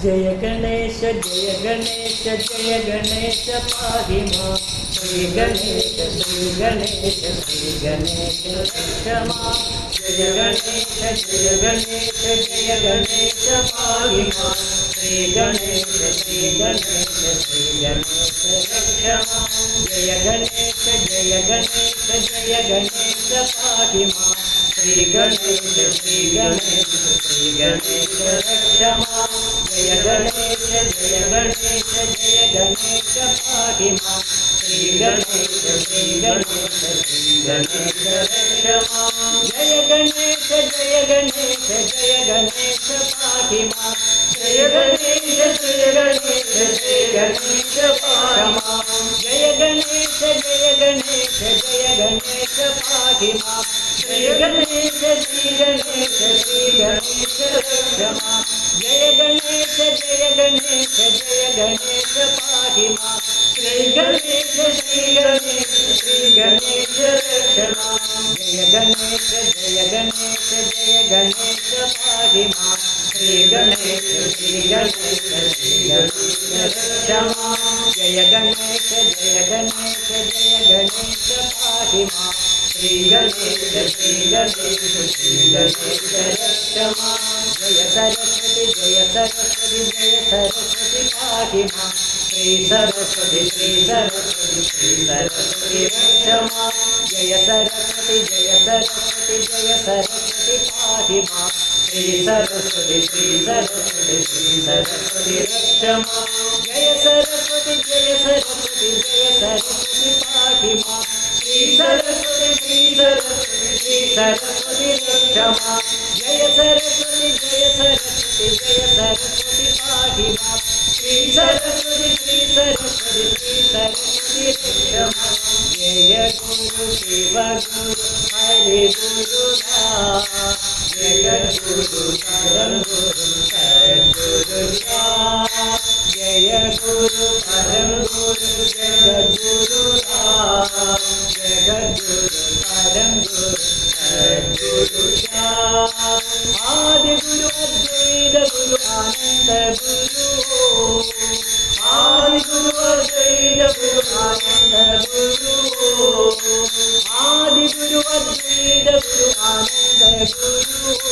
जय गणेश जय गणेश पाहि मां। श्री गणेश रक्ष मां। जय गणेश पाहि मां। श्री गणेश रक्ष मां। जय गणेश पाहि मां। श्री गणेश रक्ष मां। जय गणेश पाहि मां। श्री गणेश रक्ष मां। जय गणेश पाहि मां। जय गणेश पाहि मां। जय गणेश पाहि मां। जय गणेश रक्ष मां। जय गणेश पाहि मां। श्री गणेश रक्ष मां। जय गणेश पाहि मां। श्री गणेश रक्ष मां। जय गणेश पाहि मां। श्री गणेश रक्ष मां। जय सरस्वती पाहि मां। श्री सरस्वती रक्ष मां। जय सरस्वती पाहि मां। श्री सरस्वती रक्ष मां। जय सरस्वती पाहि मां। श्री सरस्वती रक्ष मां। जय सरस्वती पाहि मां। श्री सरस्वती रक्ष मां। जय गुरु शिव गुरु हरि गुरु नाम। जय गुरु परम गुरु सद्गुरु नाम। जय गुरु परम गुरु जगद्गुरु नाम। जगद्गुरु परम गुरु सद्गुरु नाम। आदि गुरु अद्वैत गुरु आनंद गुरु। आदि गुरु अद्वैत गुरु आनंद गुरु। आदि गुरु अद्वैत गुरु आनंद गुरु।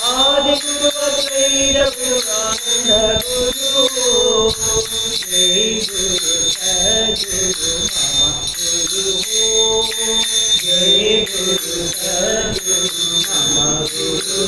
आदि गुरु अद्वैत गुरु आनंद गुरु। जय गुरु सद्गुरु मम गुरु। जय गुरु सद्गुरु मम गुरु।